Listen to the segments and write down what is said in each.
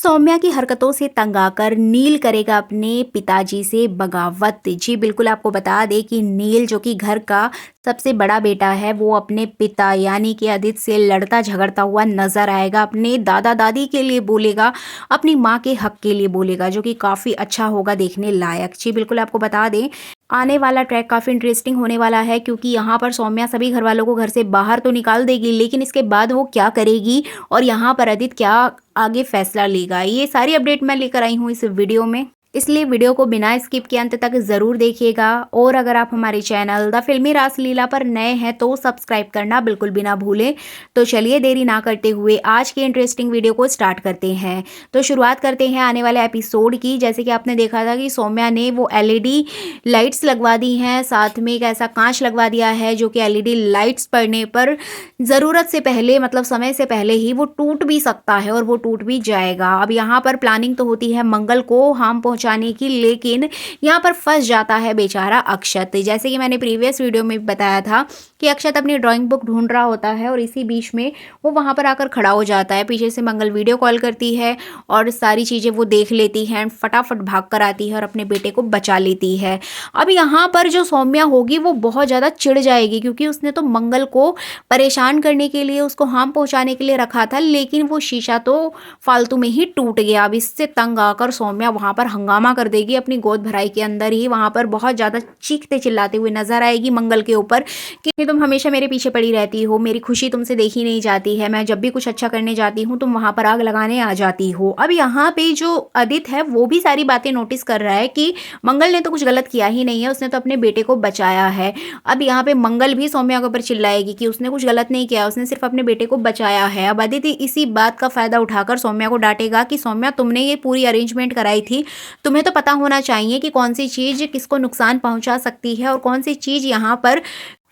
सौम्या की हरकतों से तंग आकर नील करेगा अपने पिताजी से बगावत। जी बिल्कुल, आपको बता दें कि नील जो कि घर का सबसे बड़ा बेटा है, वो अपने पिता यानी कि आदित्य से लड़ता झगड़ता हुआ नजर आएगा। अपने दादा दादी के लिए बोलेगा, अपनी माँ के हक के लिए बोलेगा, जो कि काफ़ी अच्छा होगा देखने लायक। जी बिल्कुल, आपको बता दें आने वाला ट्रैक काफ़ी इंटरेस्टिंग होने वाला है, क्योंकि यहाँ पर सौम्या सभी घर वालों को घर से बाहर तो निकाल देगी, लेकिन इसके बाद वो क्या करेगी और यहाँ पर आदित्य क्या आगे फैसला लेगा, ये सारी अपडेट मैं लेकर आई हूँ इस वीडियो में। इसलिए वीडियो को बिना स्किप के अंत तक ज़रूर देखिएगा। और अगर आप हमारे चैनल द फिल्मी रासलीला पर नए हैं तो सब्सक्राइब करना बिल्कुल भी ना भूलें। तो चलिए देरी ना करते हुए आज की इंटरेस्टिंग वीडियो को स्टार्ट करते हैं। तो शुरुआत करते हैं आने वाले एपिसोड की। जैसे कि आपने देखा था कि सौम्या ने वो एलईडी लाइट्स लगवा दी हैं, साथ में एक ऐसा कांच लगवा दिया है जो कि एलईडी लाइट्स पड़ने पर ज़रूरत से पहले, मतलब समय से पहले ही वो टूट भी सकता है और वो टूट भी जाएगा। अब यहाँ पर प्लानिंग तो होती है मंगल को हार्म पहुँचाने की, लेकिन यहाँ पर फंस जाता है बेचारा अक्षत। जैसे कि मैंने प्रीवियस वीडियो में बताया था कि अक्षत अपनी ड्राइंग बुक ढूंढ रहा होता है और इसी बीच में वो वहाँ पर आकर खड़ा हो जाता है। पीछे से मंगल वीडियो कॉल करती है और सारी चीज़ें वो देख लेती है, फटाफट भाग कर आती है और अपने बेटे को बचा लेती है। अब यहाँ पर जो सौम्या होगी वो बहुत ज़्यादा चिढ़ जाएगी, क्योंकि उसने तो मंगल को परेशान करने के लिए, उसको हार्म पहुंचाने के लिए रखा था, लेकिन वो शीशा तो फालतू में ही टूट गया। अब इससे तंग आकर सौम्या वहां पर हंगामा कर देगी अपनी गोद भराई के अंदर ही। वहां पर बहुत ज़्यादा चीखते चिल्लाते हुए नजर आएगी मंगल के ऊपर कि तुम हमेशा मेरे पीछे पड़ी रहती हो, मेरी खुशी तुमसे देखी नहीं जाती है, मैं जब भी कुछ अच्छा करने जाती हूँ तुम वहां पर आग लगाने आ जाती हो। अब यहाँ पे जो आदित्य है वो भी सारी बातें नोटिस कर रहा है कि मंगल ने तो कुछ गलत किया ही नहीं है, उसने तो अपने बेटे को बचाया है। अब यहाँ पे मंगल भी सौम्या के ऊपर चिल्लाएगी कि उसने कुछ गलत नहीं किया, उसने सिर्फ अपने बेटे को बचाया है। अब आदित्य इसी बात का फायदा उठाकर सौम्या को डांटेगा कि सौम्या तुमने ये पूरी अरेंजमेंट कराई थी, तुम्हें तो पता होना चाहिए कि कौन सी चीज़ किसको नुकसान पहुंचा सकती है और कौन सी चीज़ यहाँ पर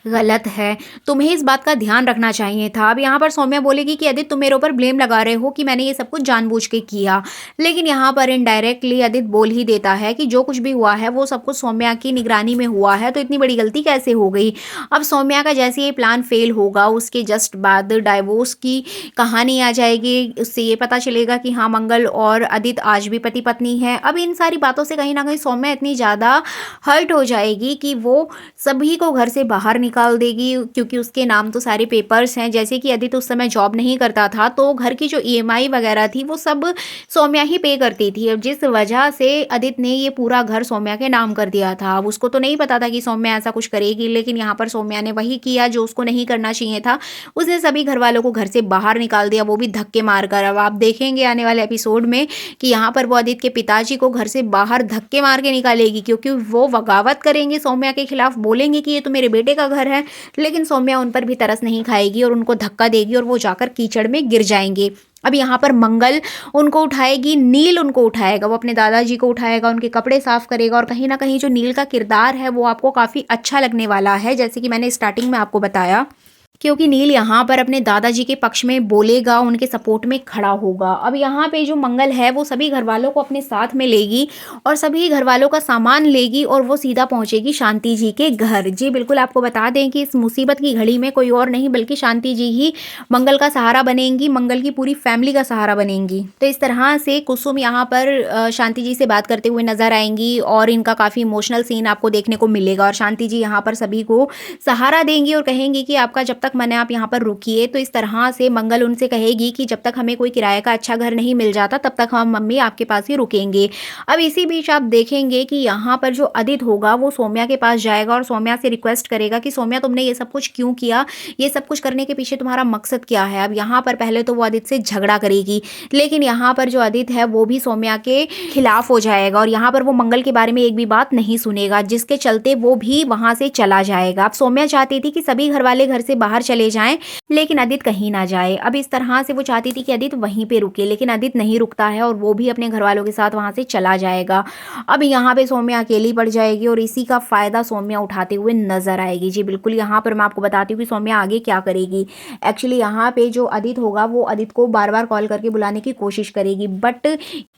गलत है, तुम्हें इस बात का ध्यान रखना चाहिए था। अब यहाँ पर सौम्या बोलेगी कि आदित्य तुम मेरे ऊपर ब्लेम लगा रहे हो कि मैंने ये सब कुछ जानबूझ के किया, लेकिन यहाँ पर इनडायरेक्टली आदित्य बोल ही देता है कि जो कुछ भी हुआ है वो सब कुछ सौम्या की निगरानी में हुआ है, तो इतनी बड़ी गलती कैसे हो गई। अब सौम्या का जैसे ये प्लान फेल होगा उसके जस्ट बाद डाइवोर्स की कहानी आ जाएगी। उससे ये पता चलेगा कि हाँ मंगल और आदित्य आज भी पति पत्नी है। अब इन सारी बातों से कहीं ना कहीं सौम्या इतनी ज़्यादा हर्ट हो जाएगी कि वो सभी को घर से बाहर निकाल देगी, क्योंकि उसके नाम तो सारे पेपर्स हैं। जैसे कि आदित्य उस समय जॉब नहीं करता था तो घर की जो ईएमआई वगैरह थी वो सब सौम्या ही पे करती थी। अब जिस वजह से आदित्य ने ये पूरा घर सौम्या के नाम कर दिया था। अब उसको तो नहीं पता था कि सौम्या ऐसा कुछ करेगी, लेकिन यहाँ पर सौम्या ने वही किया जो उसको नहीं करना चाहिए था। उसने सभी घर वालों को घर से बाहर निकाल दिया, वो भी धक्के मारकर। अब आप देखेंगे आने वाले एपिसोड में कि यहाँ पर वो आदित्य के पिताजी को घर से बाहर धक्के मार के निकालेगी, क्योंकि वो बगावत करेंगे सौम्या के खिलाफ, बोलेंगे कि ये तो मेरे बेटे का घर है। लेकिन सौम्या उन पर भी तरस नहीं खाएगी और उनको धक्का देगी और वो जाकर कीचड़ में गिर जाएंगे। अब यहाँ पर मंगल उनको उठाएगी, नील उनको उठाएगा, वो अपने दादाजी को उठाएगा, उनके कपड़े साफ करेगा। और कहीं ना कहीं जो नील का किरदार है वो आपको काफ़ी अच्छा लगने वाला है, जैसे कि मैंने स्टार्टिंग में आपको बताया, क्योंकि नील यहाँ पर अपने दादाजी के पक्ष में बोलेगा, उनके सपोर्ट में खड़ा होगा। अब यहाँ पे जो मंगल है वो सभी घर वालों को अपने साथ में लेगी और सभी घर वालों का सामान लेगी और वो सीधा पहुँचेगी शांति जी के घर। जी बिल्कुल, आपको बता दें कि इस मुसीबत की घड़ी में कोई और नहीं बल्कि शांति जी ही मंगल का सहारा बनेंगी, मंगल की पूरी फैमिली का सहारा बनेंगी। तो इस तरह से कुसुम यहाँ पर शांति जी से बात करते हुए नजर आएंगी और इनका काफ़ी इमोशनल सीन आपको देखने को मिलेगा। और शांति जी यहाँ पर सभी को सहारा देंगी और कहेंगी कि आपका जब तक मैंने आप यहाँ पर रुकिए। तो इस तरह से मंगल उनसे कहेगी कि जब तक हमें कोई किराए का अच्छा घर नहीं मिल जाता तब तक हम मम्मी आपके पास ही रुकेंगे। अब इसी बीच आप देखेंगे कि यहाँ पर जो आदित्य होगा वो सौम्या के पास जाएगा और सौम्या से रिक्वेस्ट करेगा कि सौम्या तुमने ये सब कुछ क्यों किया, ये सब कुछ करने के पीछे तुम्हारा मकसद क्या है। अब यहाँ पर पहले तो वो आदित्य से झगड़ा करेगी, लेकिन यहाँ पर जो आदित्य है वो भी सौम्या के खिलाफ हो जाएगा और यहाँ पर वो मंगल के बारे में एक भी बात नहीं सुनेगा, जिसके चलते वो भी वहां से चला जाएगा। अब सौम्या चाहती थी कि सभी घर वाले घर से बाहर चले जाएं, लेकिन आदित्य कहीं ना जाए। अब इस तरह से वो चाहती थी कि आदित्य वहीं पे रुके, लेकिन आदित्य नहीं रुकता है और वो भी अपने घर वालों के साथ वहां से चला जाएगा। अब यहाँ पे सौम्या अकेली पड़ जाएगी और इसी का फायदा सौम्या उठाते हुए नजर आएगी। जी बिल्कुल, यहाँ पर मैं आपको बताती हूँ कि सौम्या आगे क्या करेगी। एक्चुअली यहाँ पे जो आदित्य होगा वो आदित्य को बार बार कॉल करके बुलाने की कोशिश करेगी, बट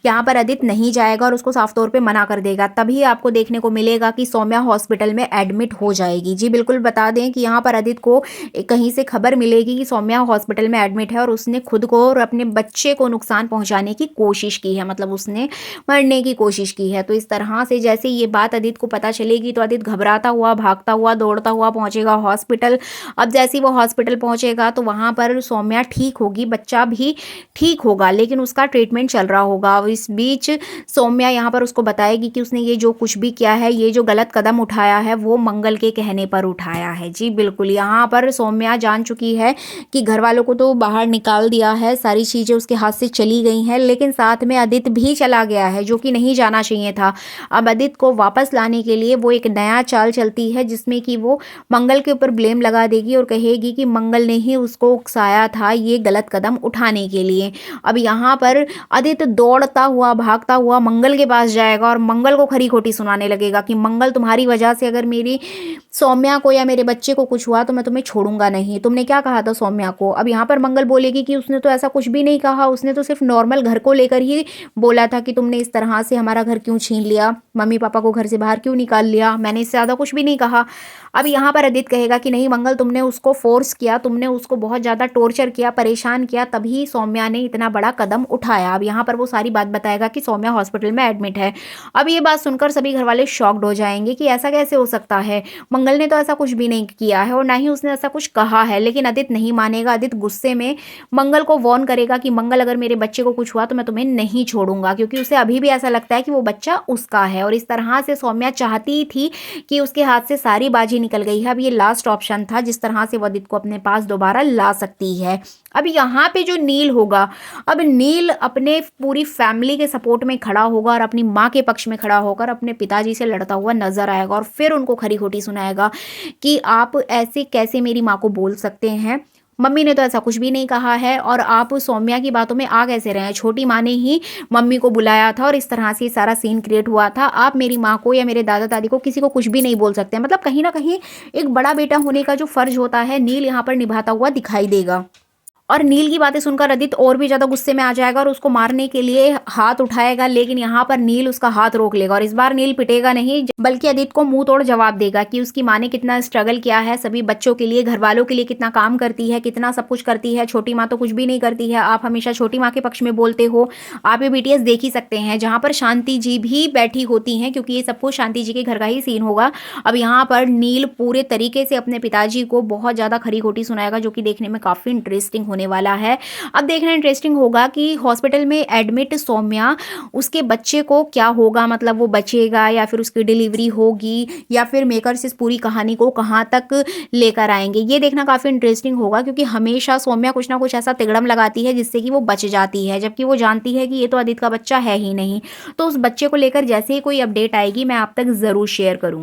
यहाँ पर आदित्य नहीं जाएगा और उसको साफ तौर पे मना कर देगा। तभी आपको देखने को मिलेगा कि सौम्या हॉस्पिटल में एडमिट हो जाएगी। जी बिल्कुल, बता दें कि यहाँ पर आदित्य को कहीं से खबर मिलेगी कि सौम्या हॉस्पिटल में एडमिट है और उसने खुद को और अपने बच्चे को नुकसान पहुंचाने की कोशिश की है, मतलब उसने मरने की कोशिश की है। तो इस तरह से जैसे ये बात अदित को पता चलेगी तो अदित घबराता हुआ, भागता हुआ, दौड़ता हुआ पहुंचेगा हॉस्पिटल। अब जैसे ही वो हॉस्पिटल पहुंचेगा तो वहां पर सौम्या ठीक होगी, बच्चा भी ठीक होगा, लेकिन उसका ट्रीटमेंट चल रहा होगा। इस बीच सौम्या यहाँ पर उसको बताएगी कि उसने ये जो कुछ भी किया है, ये जो गलत कदम उठाया है, वो मंगल के कहने पर उठाया है। जी बिल्कुल, यहाँ पर सौम्या जान चुकी है कि घर वालों को तो बाहर निकाल दिया है, सारी चीज़ें उसके हाथ से चली गई हैं, लेकिन साथ में आदित्य भी चला गया है, जो कि नहीं जाना चाहिए था। अब आदित्य को वापस लाने के लिए वो एक नया चाल चलती है, जिसमें कि वो मंगल के ऊपर ब्लेम लगा देगी और कहेगी कि मंगल ने ही उसको उकसाया था ये गलत कदम उठाने के लिए। अब यहाँ पर आदित्य दौड़ता हुआ, भागता हुआ मंगल के पास जाएगा और मंगल को खरी खोटी सुनाने लगेगा कि मंगल, तुम्हारी वजह से अगर मेरी सौम्या को या मेरे बच्चे को कुछ हुआ तो मैं तुम्हें छोड़ूंगा नहीं। तुमने क्या कहा था सौम्या को? अब यहाँ पर मंगल बोलेगी कि उसने तो ऐसा कुछ भी नहीं कहा, उसने तो सिर्फ नॉर्मल घर को लेकर ही बोला था कि तुमने इस तरह से हमारा घर क्यों छीन लिया, मम्मी पापा को घर से बाहर क्यों निकाल लिया, मैंने इससे ज़्यादा कुछ भी नहीं कहा। अब यहाँ पर आदित्य कहेगा कि नहीं मंगल, तुमने उसको फोर्स किया, तुमने उसको बहुत ज़्यादा टॉर्चर किया, परेशान किया, तभी सौम्या ने इतना बड़ा कदम उठाया। अब यहाँ पर वो सारी बात बताएगा कि सौम्या हॉस्पिटल में एडमिट है। अब ये बात सुनकर सभी घर वाले शॉक्ड हो जाएंगे कि ऐसा कैसे हो सकता है, मंगल ने तो ऐसा कुछ भी नहीं किया है और ना ही उसने ऐसा कुछ कहा है। लेकिन आदित्य नहीं मानेगा। आदित्य गुस्से में मंगल को वार्न करेगा कि मंगल, अगर मेरे बच्चे को कुछ हुआ तो मैं तुम्हें नहीं छोड़ूंगा, क्योंकि उसे अभी भी ऐसा लगता है कि वो बच्चा उसका है। और इस तरह से सौम्या चाहती थी कि उसके हाथ से सारी बाजी निकल गई है। अब ये लास्ट ऑप्शन था जिस तरह से वो आदित्य को अपने पास दोबारा ला सकती है। अब यहाँ पे जो नील होगा, अब नील अपने पूरी फैमिली के सपोर्ट में खड़ा होगा और अपनी माँ के पक्ष में खड़ा होकर अपने पिताजी से लड़ता हुआ नजर आएगा और फिर उनको खरी खोटी सुनाएगा कि आप ऐसे कैसे मेरी माँ को बोल सकते हैं, मम्मी ने तो ऐसा कुछ भी नहीं कहा है, और आप सौम्या की बातों में आ कैसे रहे हैं, छोटी माँ ने ही मम्मी को बुलाया था और इस तरह से सारा सीन क्रिएट हुआ था। आप मेरी माँ को या मेरे दादा दादी को किसी को कुछ भी नहीं बोल सकते। मतलब कहीं ना कहीं एक बड़ा बेटा होने का जो फर्ज होता है, नील यहाँ पर निभाता हुआ दिखाई देगा। और नील की बातें सुनकर आदित्य और भी ज्यादा गुस्से में आ जाएगा और उसको मारने के लिए हाथ उठाएगा, लेकिन यहाँ पर नील उसका हाथ रोक लेगा और इस बार नील पिटेगा नहीं, बल्कि आदित्य को मुंह तोड़ जवाब देगा कि उसकी माँ ने कितना स्ट्रगल किया है, सभी बच्चों के लिए, घर वालों के लिए कितना काम करती है, कितना सब कुछ करती है, छोटी माँ तो कुछ भी नहीं करती है। आप हमेशा छोटी माँ के पक्ष में बोलते हो। आप ये बीटीएस देख ही सकते हैं जहां पर शांति जी भी बैठी होती हैं, क्योंकि ये सब कुछ शांति जी के घर का ही सीन होगा। अब यहाँ पर नील पूरे तरीके से अपने पिताजी को बहुत ज्यादा खरी खोटी सुनाएगा, जो कि देखने में काफी इंटरेस्टिंग होने वाला है। अब देखना इंटरेस्टिंग होगा कि हॉस्पिटल में एडमिट सौम्या, उसके बच्चे को क्या होगा, मतलब वो बचेगा या फिर उसकी डिलीवरी होगी, या फिर मेकर्स इस पूरी कहानी को कहाँ तक लेकर आएंगे, ये देखना काफी इंटरेस्टिंग होगा। क्योंकि हमेशा सौम्या कुछ ना कुछ ऐसा तिगड़म लगाती है जिससे कि वो बच जाती है, जबकि वो जानती है कि ये तो आदित्य का बच्चा है ही नहीं। तो उस बच्चे को लेकर जैसे ही कोई अपडेट आएगी मैं आप तक जरूर शेयर करूँ।